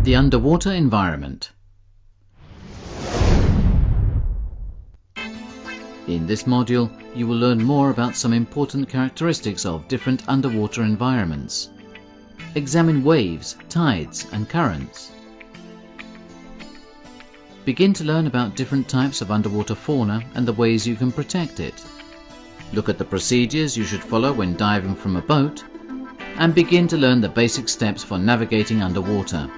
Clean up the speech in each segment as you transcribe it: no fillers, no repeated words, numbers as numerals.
The underwater environment. In this module, you will learn more about some important characteristics of different underwater environments. Examine waves, tides, and currents. Begin to learn about different types of underwater fauna and the ways you can protect it. Look at the procedures you should follow when diving from a boat, and begin to learn the basic steps for navigating underwater.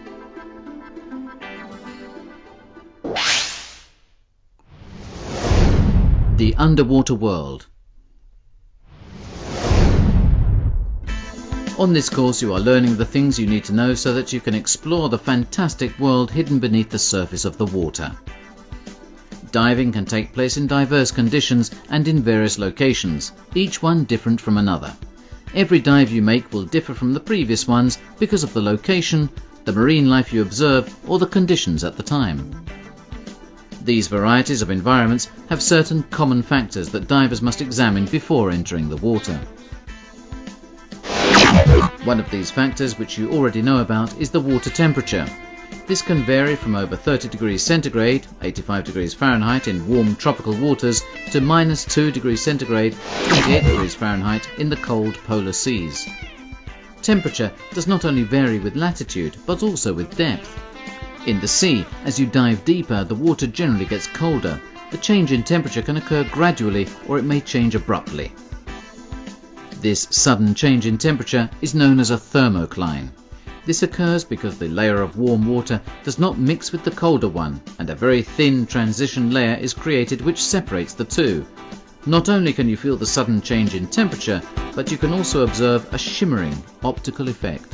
The underwater world. On this course you are learning the things you need to know so that you can explore the fantastic world hidden beneath the surface of the water. Diving can take place in diverse conditions and in various locations, each one different from another. Every dive you make will differ from the previous ones because of the location, the marine life you observe, or the conditions at the time. These varieties of environments have certain common factors that divers must examine before entering the water. One of these factors, which you already know about, is the water temperature. This can vary from over 30 degrees centigrade, 85 degrees Fahrenheit in warm tropical waters, to -2 degrees centigrade, 28 degrees Fahrenheit in the cold polar seas. Temperature does not only vary with latitude, but also with depth. In the sea, as you dive deeper, the water generally gets colder. The change in temperature can occur gradually, or it may change abruptly. This sudden change in temperature is known as a thermocline. This occurs because the layer of warm water does not mix with the colder one, and a very thin transition layer is created which separates the two. Not only can you feel the sudden change in temperature, but you can also observe a shimmering optical effect.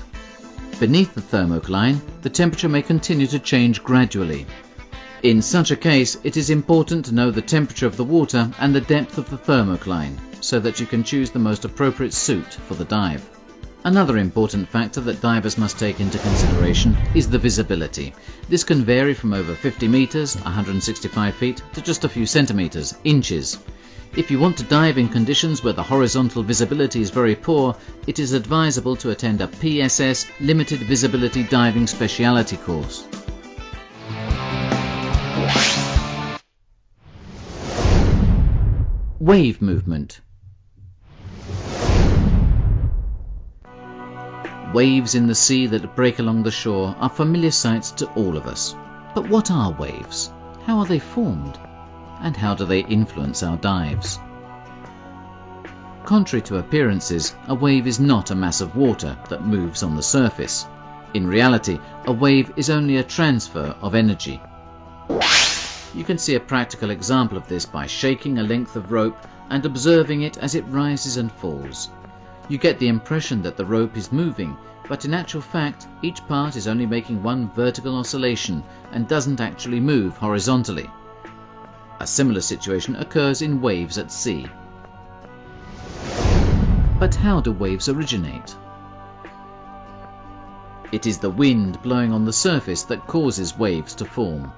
Beneath the thermocline, the temperature may continue to change gradually. In such a case, it is important to know the temperature of the water and the depth of the thermocline, so that you can choose the most appropriate suit for the dive. Another important factor that divers must take into consideration is the visibility. This can vary from over 50 meters, 165 feet, to just a few centimeters, inches. If you want to dive in conditions where the horizontal visibility is very poor, it is advisable to attend a PSS Limited Visibility Diving Speciality course. Wave movement. Waves in the sea that break along the shore are familiar sights to all of us. But what are waves? How are they formed? And how do they influence our dives? Contrary to appearances, a wave is not a mass of water that moves on the surface. In reality, a wave is only a transfer of energy. You can see a practical example of this by shaking a length of rope and observing it as it rises and falls. You get the impression that the rope is moving, but in actual fact, each part is only making one vertical oscillation and doesn't actually move horizontally. A similar situation occurs in waves at sea. But how do waves originate? It is the wind blowing on the surface that causes waves to form.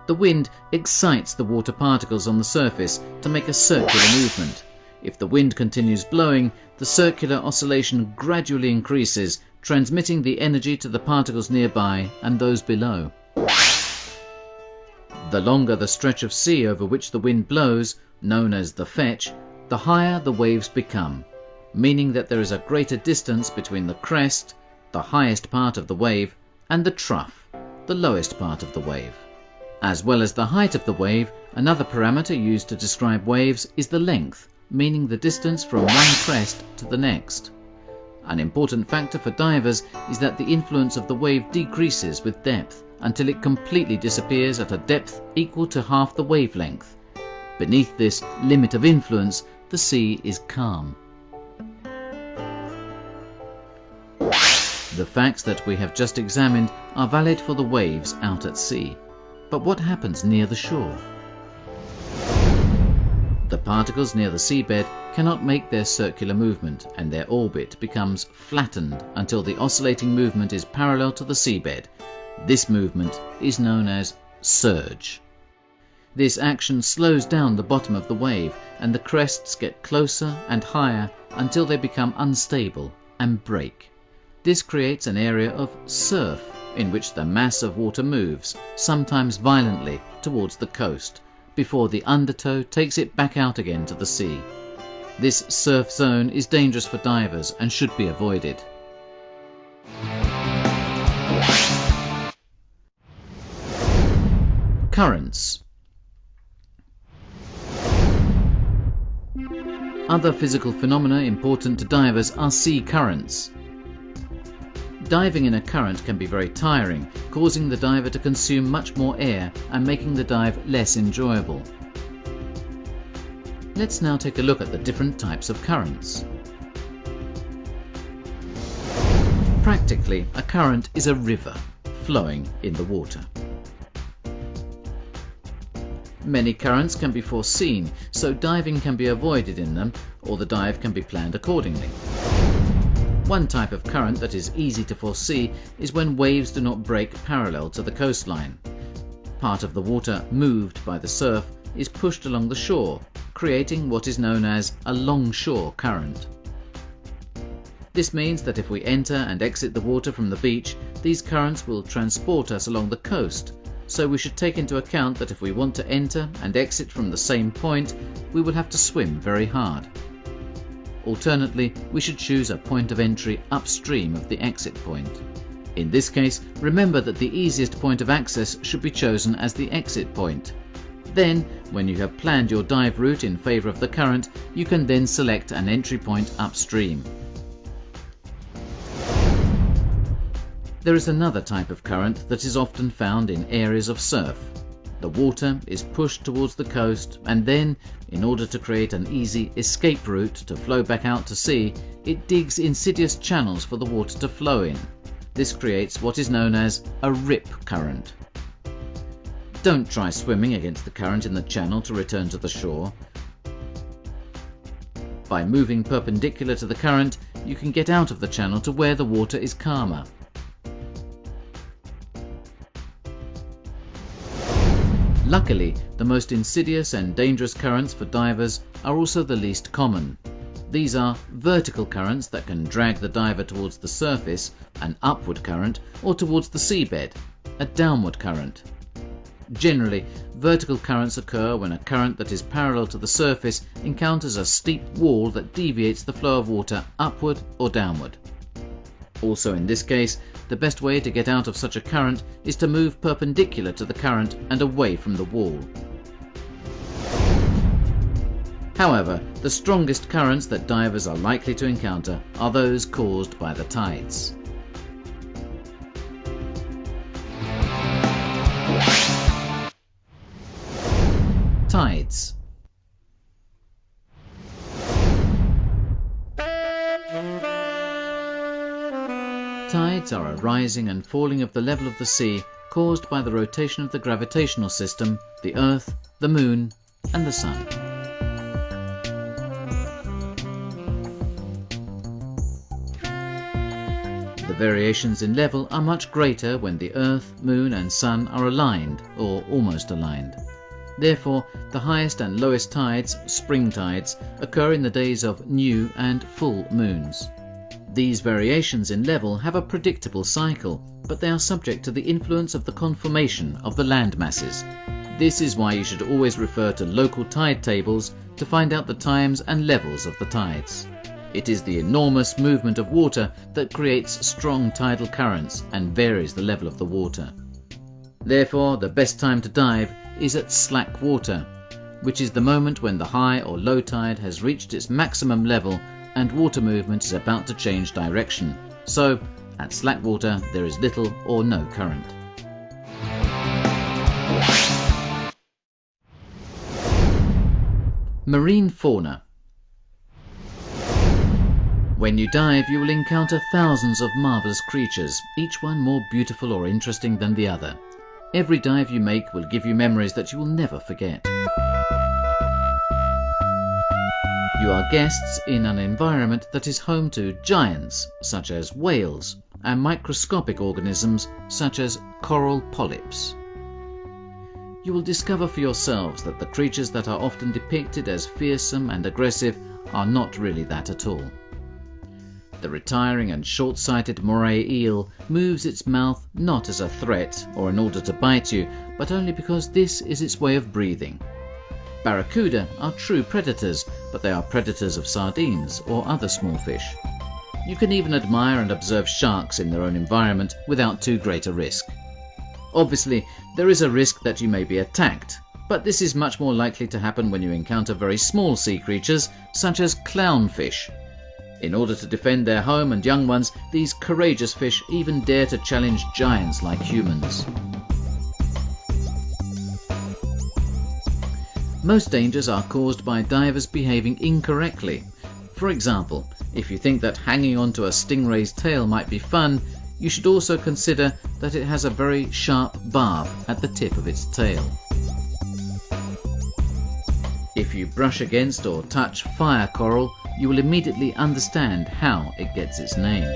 The wind excites the water particles on the surface to make a circular movement. If the wind continues blowing, the circular oscillation gradually increases, transmitting the energy to the particles nearby and those below. The longer the stretch of sea over which the wind blows, known as the fetch, the higher the waves become, meaning that there is a greater distance between the crest, the highest part of the wave, and the trough, the lowest part of the wave. As well as the height of the wave, another parameter used to describe waves is the length, meaning the distance from one crest to the next. An important factor for divers is that the influence of the wave decreases with depth until it completely disappears at a depth equal to half the wavelength. Beneath this limit of influence, the sea is calm. The facts that we have just examined are valid for the waves out at sea. But what happens near the shore? The particles near the seabed cannot make their circular movement, and their orbit becomes flattened until the oscillating movement is parallel to the seabed. This movement is known as surge. This action slows down the bottom of the wave, and the crests get closer and higher until they become unstable and break. This creates an area of surf in which the mass of water moves, sometimes violently, towards the coast, before the undertow takes it back out again to the sea. This surf zone is dangerous for divers and should be avoided. Currents. Other physical phenomena important to divers are sea currents. Diving in a current can be very tiring, causing the diver to consume much more air and making the dive less enjoyable. Let's now take a look at the different types of currents. Practically, a current is a river flowing in the water. Many currents can be foreseen, so diving can be avoided in them, or the dive can be planned accordingly. One type of current that is easy to foresee is when waves do not break parallel to the coastline. Part of the water moved by the surf is pushed along the shore, creating what is known as a longshore current. This means that if we enter and exit the water from the beach, these currents will transport us along the coast, so we should take into account that if we want to enter and exit from the same point, we will have to swim very hard. Alternately, we should choose a point of entry upstream of the exit point. In this case, remember that the easiest point of access should be chosen as the exit point. Then, when you have planned your dive route in favour of the current, you can then select an entry point upstream. There is another type of current that is often found in areas of surf. The water is pushed towards the coast, and then, in order to create an easy escape route to flow back out to sea, it digs insidious channels for the water to flow in. This creates what is known as a rip current. Don't try swimming against the current in the channel to return to the shore. By moving perpendicular to the current, you can get out of the channel to where the water is calmer. Luckily, the most insidious and dangerous currents for divers are also the least common. These are vertical currents that can drag the diver towards the surface, an upward current, or towards the seabed, a downward current. Generally, vertical currents occur when a current that is parallel to the surface encounters a steep wall that deviates the flow of water upward or downward. Also in this case, the best way to get out of such a current is to move perpendicular to the current and away from the wall. However, the strongest currents that divers are likely to encounter are those caused by the tides. Tides. Tides are a rising and falling of the level of the sea caused by the rotation of the gravitational system, the Earth, the Moon, and the Sun. The variations in level are much greater when the Earth, Moon, and Sun are aligned, or almost aligned. Therefore, the highest and lowest tides, spring tides, occur in the days of new and full moons. These variations in level have a predictable cycle, but they are subject to the influence of the conformation of the land masses. This is why you should always refer to local tide tables to find out the times and levels of the tides. It is the enormous movement of water that creates strong tidal currents and varies the level of the water. Therefore, the best time to dive is at slack water, which is the moment when the high or low tide has reached its maximum level and water movement is about to change direction. So, at slack water there is little or no current. Marine fauna. When you dive, you will encounter thousands of marvellous creatures, each one more beautiful or interesting than the other. Every dive you make will give you memories that you will never forget. You are guests in an environment that is home to giants, such as whales, and microscopic organisms, such as coral polyps. You will discover for yourselves that the creatures that are often depicted as fearsome and aggressive are not really that at all. The retiring and short-sighted moray eel moves its mouth not as a threat or in order to bite you, but only because this is its way of breathing. Barracuda are true predators, but they are predators of sardines or other small fish. You can even admire and observe sharks in their own environment without too great a risk. Obviously, there is a risk that you may be attacked, but this is much more likely to happen when you encounter very small sea creatures such as clownfish. In order to defend their home and young ones, these courageous fish even dare to challenge giants like humans. Most dangers are caused by divers behaving incorrectly. For example, if you think that hanging onto a stingray's tail might be fun, you should also consider that it has a very sharp barb at the tip of its tail. If you brush against or touch fire coral, you will immediately understand how it gets its name.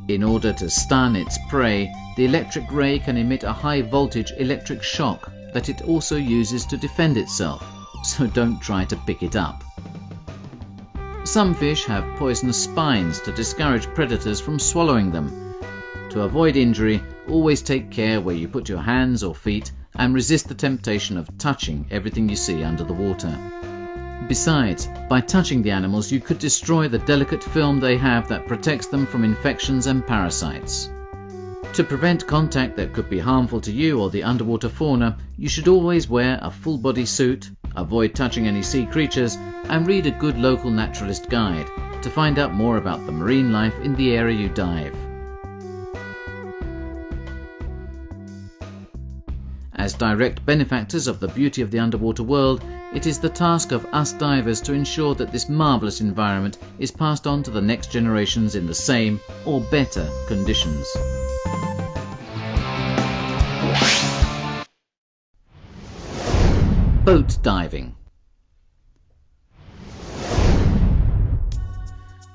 In order to stun its prey, the electric ray can emit a high voltage electric shock that it also uses to defend itself, so don't try to pick it up. Some fish have poisonous spines to discourage predators from swallowing them. To avoid injury, always take care where you put your hands or feet and resist the temptation of touching everything you see under the water. Besides, by touching the animals you could destroy the delicate film they have that protects them from infections and parasites. To prevent contact that could be harmful to you or the underwater fauna, you should always wear a full-body suit, avoid touching any sea creatures, and read a good local naturalist guide to find out more about the marine life in the area you dive. As direct benefactors of the beauty of the underwater world, it is the task of us divers to ensure that this marvellous environment is passed on to the next generations in the same or better conditions. Boat diving.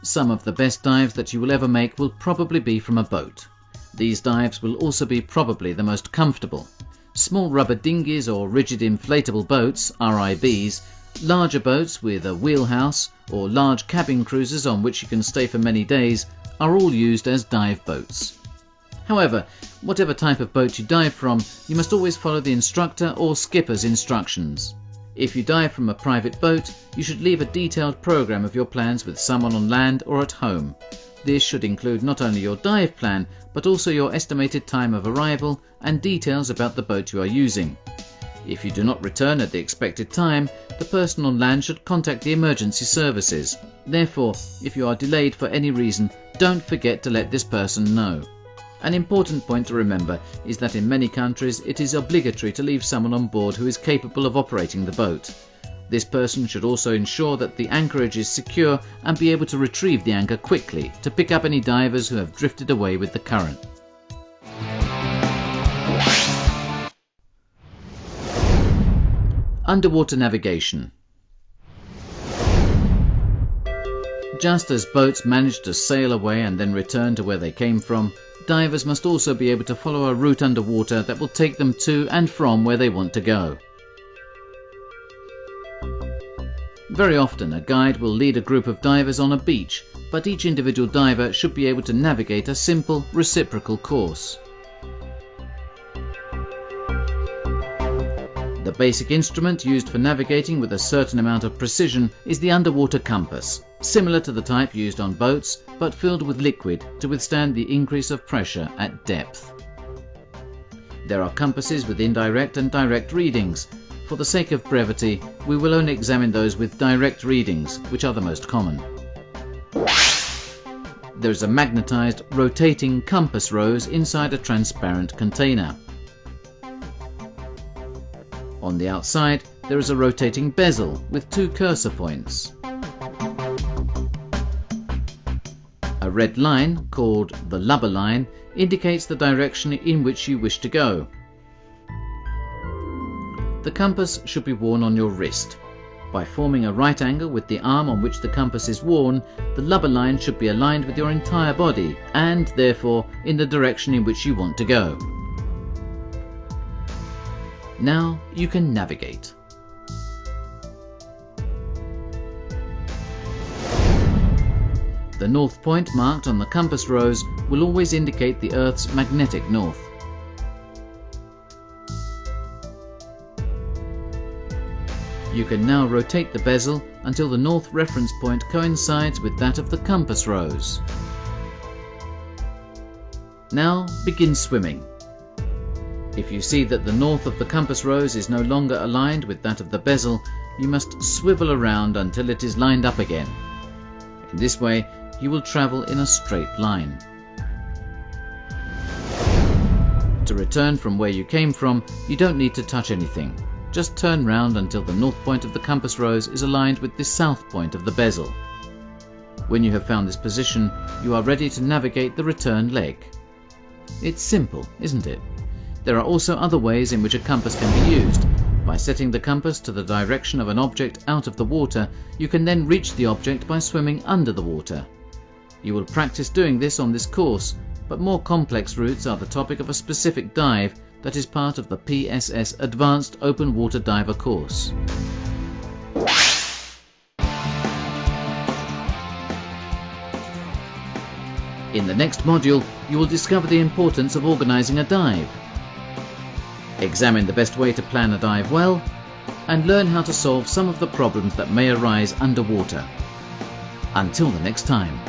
Some of the best dives that you will ever make will probably be from a boat. These dives will also be probably the most comfortable. Small rubber dinghies or rigid inflatable boats, RIBs, larger boats with a wheelhouse, or large cabin cruisers on which you can stay for many days are all used as dive boats. However, whatever type of boat you dive from, you must always follow the instructor or skipper's instructions. If you dive from a private boat, you should leave a detailed program of your plans with someone on land or at home. This should include not only your dive plan, but also your estimated time of arrival and details about the boat you are using. If you do not return at the expected time, the person on land should contact the emergency services. Therefore, if you are delayed for any reason, don't forget to let this person know. An important point to remember is that in many countries it is obligatory to leave someone on board who is capable of operating the boat. This person should also ensure that the anchorage is secure and be able to retrieve the anchor quickly to pick up any divers who have drifted away with the current. Underwater navigation. Just as boats manage to sail away and then return to where they came from, divers must also be able to follow a route underwater that will take them to and from where they want to go. Very often a guide will lead a group of divers on a beach, but each individual diver should be able to navigate a simple reciprocal course. The basic instrument used for navigating with a certain amount of precision is the underwater compass, similar to the type used on boats, but filled with liquid to withstand the increase of pressure at depth. There are compasses with indirect and direct readings. For the sake of brevity, we will only examine those with direct readings, which are the most common. There is a magnetized, rotating compass rose inside a transparent container. On the outside, there is a rotating bezel with two cursor points. A red line, called the lubber line, indicates the direction in which you wish to go. The compass should be worn on your wrist. By forming a right angle with the arm on which the compass is worn, the lubber line should be aligned with your entire body and, therefore, in the direction in which you want to go. Now you can navigate. The north point marked on the compass rose will always indicate the Earth's magnetic north. You can now rotate the bezel until the north reference point coincides with that of the compass rose. Now begin swimming. If you see that the north of the compass rose is no longer aligned with that of the bezel, you must swivel around until it is lined up again. In this way, you will travel in a straight line. To return from where you came from, you don't need to touch anything. Just turn round until the north point of the compass rose is aligned with the south point of the bezel. When you have found this position, you are ready to navigate the return leg. It's simple, isn't it? There are also other ways in which a compass can be used. By setting the compass to the direction of an object out of the water, you can then reach the object by swimming under the water. You will practice doing this on this course, but more complex routes are the topic of a specific dive that is part of the PSS Advanced Open Water Diver course. In the next module, you will discover the importance of organising a dive, examine the best way to plan a dive well, and learn how to solve some of the problems that may arise underwater. Until the next time.